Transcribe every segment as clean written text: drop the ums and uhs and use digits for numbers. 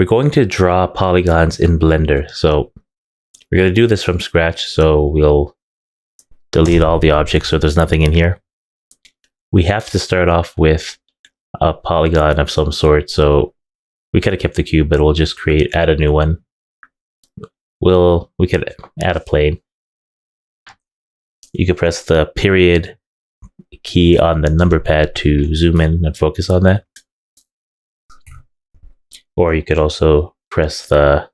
we're going to draw polygons in Blender. So we're going to do this from scratch. So we'll delete all the objects so there's nothing in here. We have to start off with a polygon of some sort. So we could have kept the cube, but we'll just add a new one. We could add a plane. You could press the period key on the number pad to zoom in and focus on that. Or you could also press the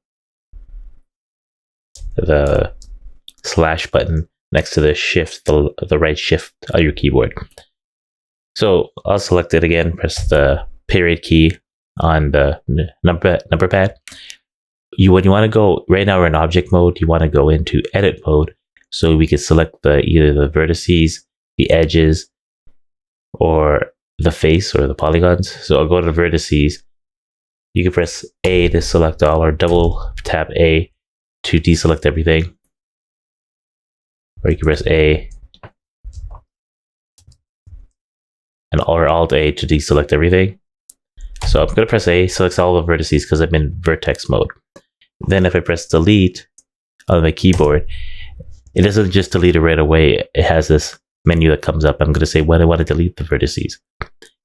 slash button next to the shift, the right shift on your keyboard. So I'll select it again, press the period key on the number pad. When you want to go, right now we're in object mode, you want to go into edit mode, so we can select either the vertices, the edges, or the face or the polygons. So I'll go to the vertices. You can press A to select all, or double tap A to deselect everything. Or you can press A or Alt A to deselect everything. So I'm going to press A, selects all the vertices because I'm in vertex mode. Then if I press delete on my keyboard, it doesn't just delete it right away. It has this menu that comes up. I'm going to say when I want to delete the vertices.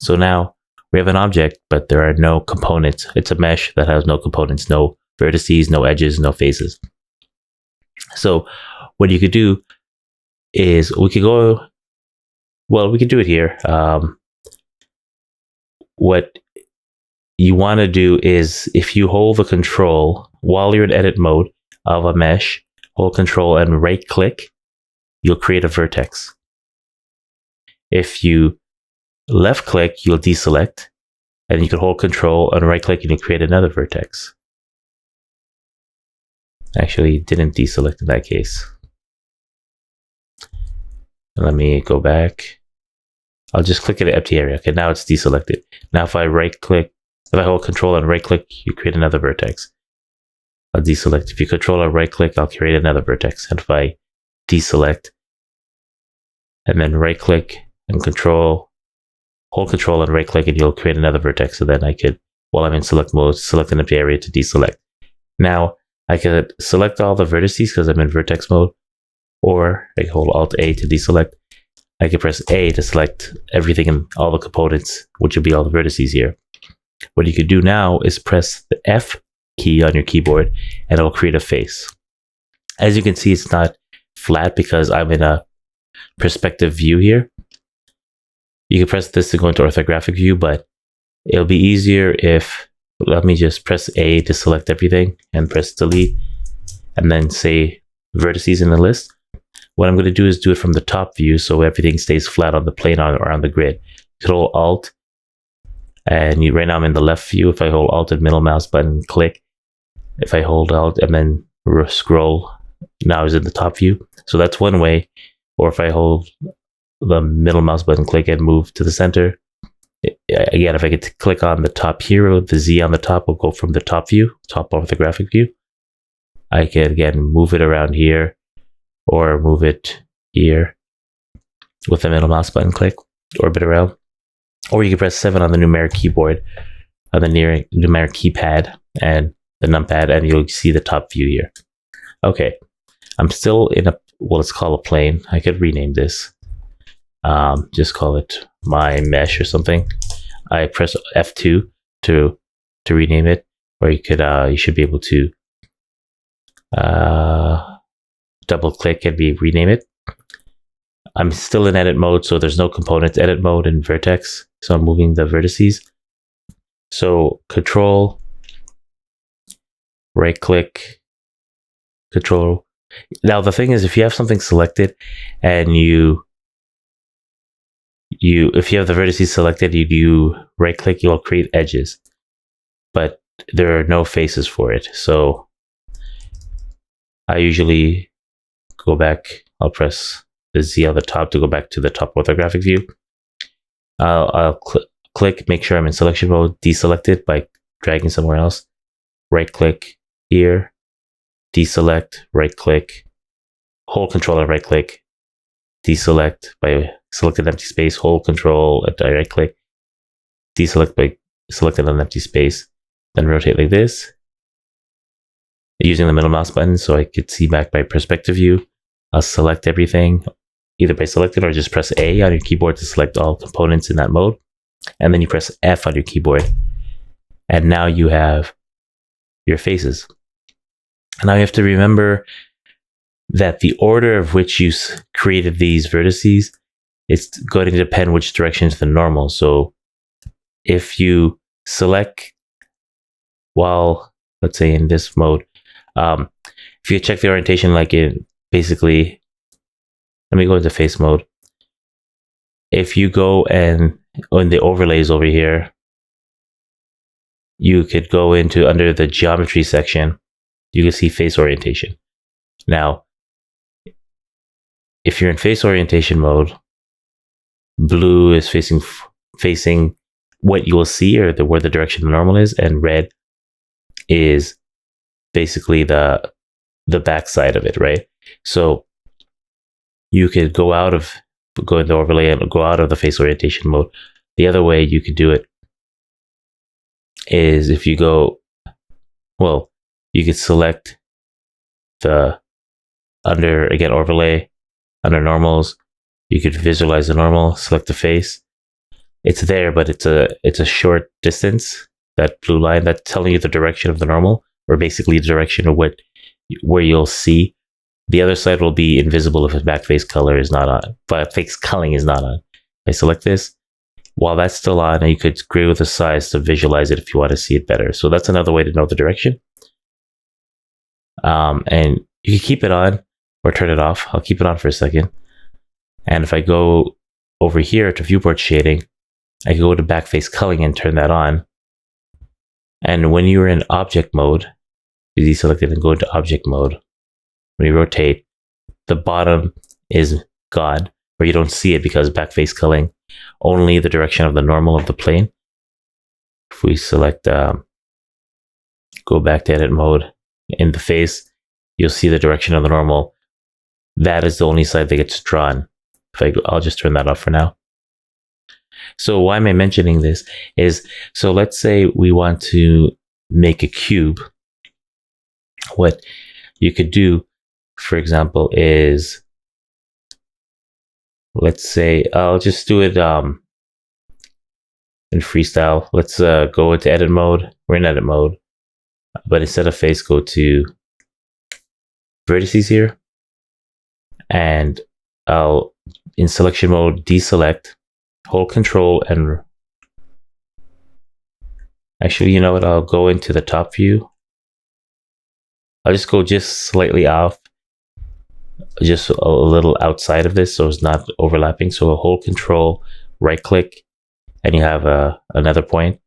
So now we have an object, but there are no components. It's a mesh that has no components, no vertices, no edges, no faces. So what you could do is we could do it here. What you want to do is, if you hold the control while you're in edit mode of a mesh, hold control and right click, you'll create a vertex. If you left click, you'll deselect, and you can hold control and right click and you create another vertex. Actually, it didn't deselect in that case. Let me go back. I'll just click at an empty area. Okay, now it's deselected. Now if I hold control and right click, you create another vertex. I'll deselect. If you control or right click, I'll create another vertex. And if I deselect and then right click and hold control and right click, and you'll create another vertex. So then I could, while I'm in select mode, select an empty area to deselect. Now I could select all the vertices because I'm in vertex mode, or I can hold Alt A to deselect. I can press A to select everything and all the components, which will be all the vertices here. What you could do now is press the F key on your keyboard and it will create a face. As you can see, it's not flat because I'm in a perspective view here. You can press this to go into orthographic view, but it'll be easier if, let me just press A to select everything and press delete and then say vertices in the list. What I'm going to do is do it from the top view so everything stays flat on the plane or on the grid. Control Alt, and right now I'm in the left view. If I hold Alt and middle mouse button, click. If I hold Alt and then scroll, now it's in the top view. So that's one way. Or if I hold the middle mouse button, click and move to the center. Again, if I get to click on the top hero, the Z on the top will go from the top view, top orthographic view. I can again move it around here, or move it here with the middle mouse button click, orbit around. Or you can press 7 on the numeric keyboard, on the numeric keypad and the numpad, and you'll see the top view here. Okay, I'm still in let's call a plane. I could rename this. Just call it my mesh or something. I press F2 to rename it, or you should be able to double click and rename it. I'm still in edit mode, so there's no components. Edit mode and vertex. So I'm moving the vertices. So control, right click, control. Now the thing is, if you have something selected and if you have the vertices selected, you right click, you'll create edges, but there are no faces for it. So I usually go back, I'll press the Z on the top to go back to the top orthographic view. I'll click, make sure I'm in selection mode, deselect it by dragging somewhere else. Right click here, deselect, right click, hold control and right click, deselect by selecting empty space, hold control and right click, deselect by selecting an empty space, then rotate like this, using the middle mouse button so I could see back my perspective view. I'll select everything, either by selecting or just press A on your keyboard to select all components in that mode. And then you press F on your keyboard. And now you have your faces. And now you have to remember that the order of which you created these vertices is going to depend which direction is the normal. So if you select while, let's say in this mode, if you check the orientation, like in basically, let me go into face mode. If you go and on the overlays over here, you could go into under the geometry section, you can see face orientation. Now, if you're in face orientation mode, blue is facing what you will see, or where the direction of normal is, and red is basically the back side of it, right? So you could go in the overlay and go out of the face orientation mode. The other way you could do it is if you go, well, you could select the under, again, overlay, under normals, you could visualize the normal, select the face. It's there, but it's a short distance, that blue line that's telling you the direction of the normal, or basically the direction of where you'll see. The other side will be invisible if the back face color is not on, but face culling is not on. I select this. While that's still on, you could agree with the size to visualize it if you want to see it better. So that's another way to know the direction. And you can keep it on or turn it off. I'll keep it on for a second. And if I go over here to viewport shading, I can go to back face culling and turn that on. And when you're in object mode, you deselect it and go into object mode. When you rotate, the bottom is gone, or you don't see it because back face culling, only the direction of the normal of the plane. If we select, go back to edit mode, in the face, you'll see the direction of the normal. That is the only side that gets drawn. I'll just turn that off for now. So why am I mentioning this is, so let's say we want to make a cube. What you could do, for example, is, let's say, I'll just do it in freestyle. Let's go into edit mode. We're in edit mode, but instead of face, go to vertices here, and I'll, in selection mode, deselect, hold control, and actually, you know what, I'll go into the top view. I'll just go just slightly off, just a little outside of this, so it's not overlapping. So I'll hold control, right click, and you have another point.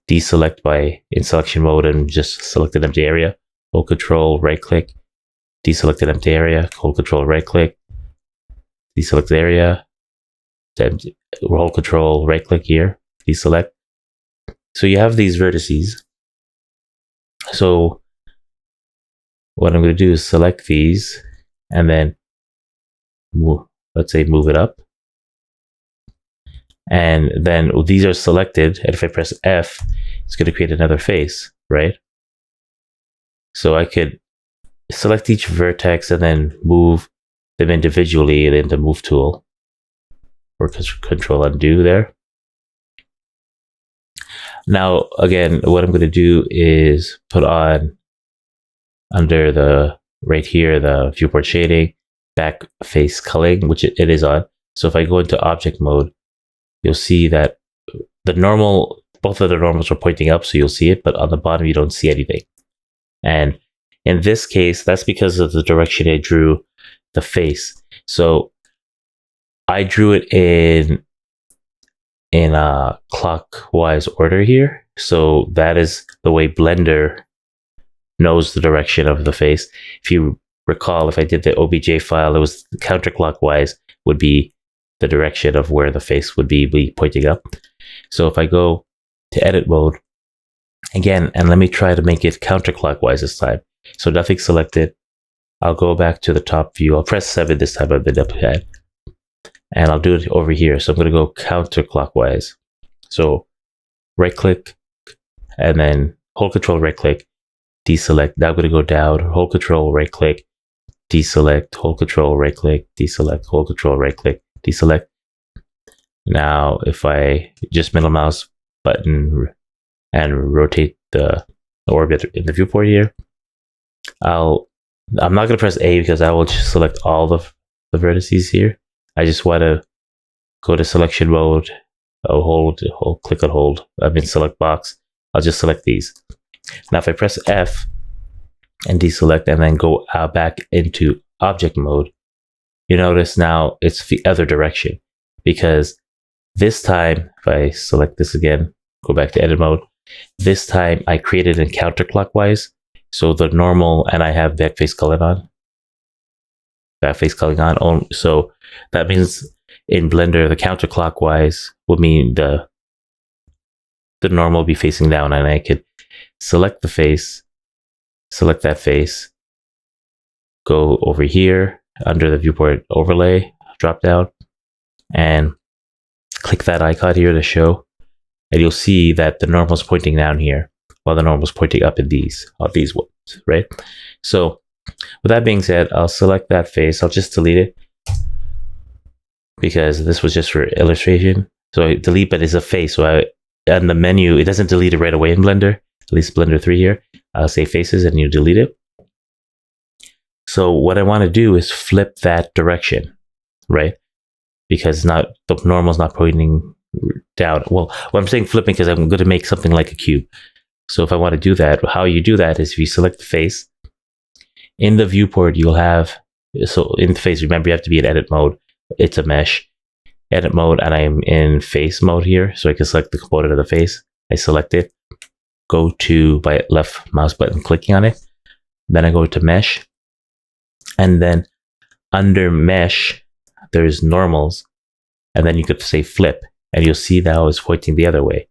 Deselect by in selection mode and just select an empty area. Hold control, right click, deselect an empty area, hold control, right click, deselect the area, hold control, right click here, deselect. So you have these vertices. So what I'm going to do is select these and then let's say move it up. And then these are selected. And if I press F, it's going to create another face, right? So I could select each vertex and then move them individually in the move tool, or control undo there. Now, again, what I'm going to do is put on under the right here, the viewport shading, back face culling, which it is on. So if I go into object mode, you'll see that the normal, both of the normals are pointing up, so you'll see it, but on the bottom, you don't see anything. And in this case, that's because of the direction I drew the face. So I drew it in a clockwise order here. So that is the way Blender knows the direction of the face. If you recall, if I did the OBJ file, it was counterclockwise would be the direction of where the face would be pointing up. So if I go to edit mode again, and let me try to make it counterclockwise this time. So nothing selected. I'll go back to the top view. I'll press 7 this time. I've been up ahead. And I'll do it over here. So I'm going to go counterclockwise. So right click and then hold control, right click, deselect. Now I'm going to go down, hold control, right click, deselect, hold control, right click, deselect, hold control, right click, deselect. Now, if I just middle mouse button and rotate the orbit in the viewport here, I'm not going to press A because I will just select all the vertices here. I just want to go to selection mode, click on hold, select box. I'll just select these. Now, if I press F and deselect and then go back into object mode, you notice now it's the other direction, because this time, if I select this again, go back to edit mode, this time I created it counterclockwise. So the normal, and I have backface culling on. So that means in Blender, the counterclockwise would mean the normal will be facing down, and I could select the face, select that face, go over here under the viewport overlay, drop down, and click that icon here to show. And you'll see that the normal is pointing down here, while the normal is pointing up in these ones, right? So with that being said, I'll select that face. I'll just delete it because this was just for illustration. So I delete, but it's a face. So on the menu, it doesn't delete it right away in Blender, at least Blender 3 here. I'll say faces and you delete it. So what I want to do is flip that direction, right? Because the normal is not pointing down. Well, I'm saying flipping because I'm going to make something like a cube. So if I want to do that, how you do that is if you select the face, in the viewport, you'll have, so in the face, remember you have to be in edit mode. It's a mesh, edit mode, and I'm in face mode here. So I can select the component of the face. I select it, go to by left mouse button, clicking on it. Then I go to mesh. And then under mesh, there's normals. And then you could say flip, and you'll see now it's pointing the other way.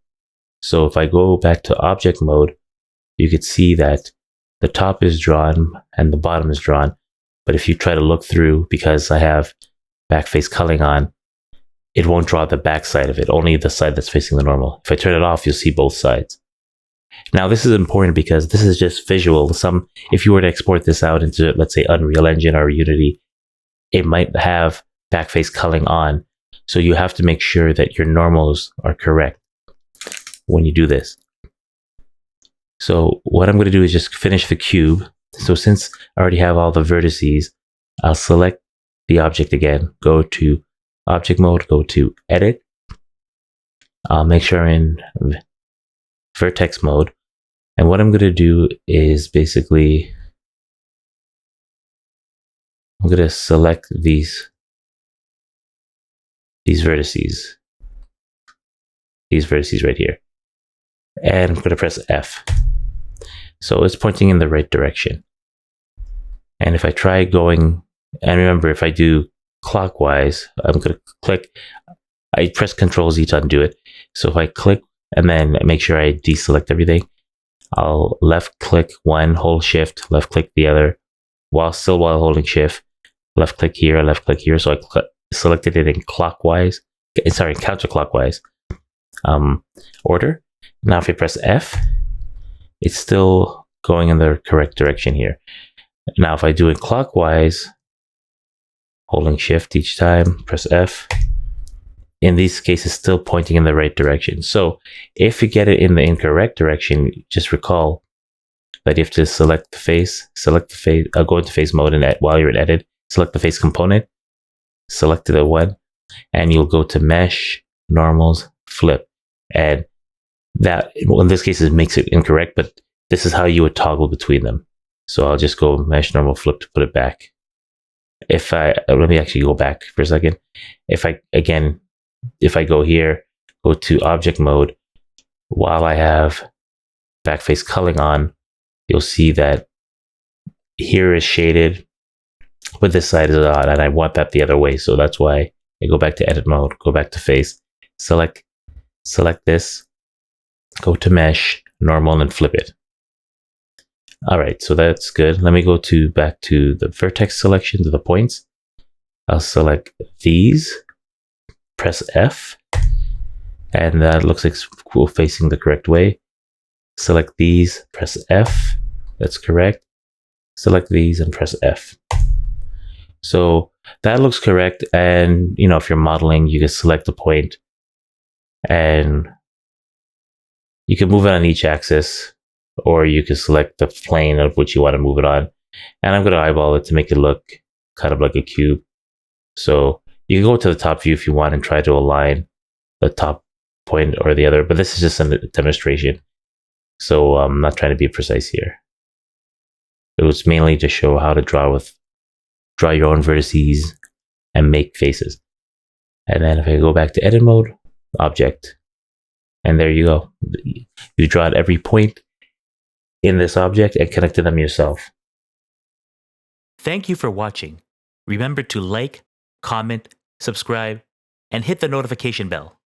So if I go back to object mode, you could see that the top is drawn and the bottom is drawn. But if you try to look through, because I have backface culling on, it won't draw the back side of it, only the side that's facing the normal. If I turn it off, you'll see both sides. Now, this is important because this is just visual. If you were to export this out into, let's say, Unreal Engine or Unity, it might have backface culling on. So you have to make sure that your normals are correct when you do this. So what I'm going to do is just finish the cube. So since I already have all the vertices, I'll select the object again, go to object mode, go to edit. I'll make sure I'm in vertex mode. And what I'm going to do is basically, I'm going to select these vertices. These vertices right here. And I'm going to press F. So it's pointing in the right direction. And if I try going, and remember, if I do clockwise, I'm going to click, I press Control Z to undo it. So if I click and then make sure I deselect everything, I'll left click one, hold shift, left click the other, while holding shift, left click here, left click here. So I selected it in counterclockwise order. Now if I press F, it's still going in the correct direction here. Now if I do it clockwise, holding shift each time, press F, in these cases still pointing in the right direction. So if you get it in the incorrect direction, just recall that you have to select the face, go into face mode, and while you're in edit, select the face component, select the one, and you'll go to mesh, normals, flip. And that, well, in this case, it makes it incorrect, but this is how you would toggle between them. So I'll just go mesh, normal, flip to put it back. Let me actually go back for a second. If I go here, go to object mode, while I have backface culling on, you'll see that here is shaded, but this side is odd, and I want that the other way. So that's why I go back to edit mode, go back to face, select this, go to mesh, normal, and flip it. All right, so that's good. Let me go back to the vertex selection, to the points. I'll select these, press F, and that looks like it's facing the correct way. select these, press F. That's correct. Select these and press F. So that looks correct. And, you know, if you're modeling, you can select a point and you can move it on each axis, or you can select the plane of which you want to move it on. And I'm going to eyeball it to make it look kind of like a cube. So you can go to the top view if you want and try to align the top point or the other, but this is just a demonstration. So I'm not trying to be precise here. It was mainly to show how to draw your own vertices and make faces. And then if I go back to edit mode, object, and there you go. You draw at every point in this object and connected them yourself. Thank you for watching. Remember to like, comment, subscribe, and hit the notification bell.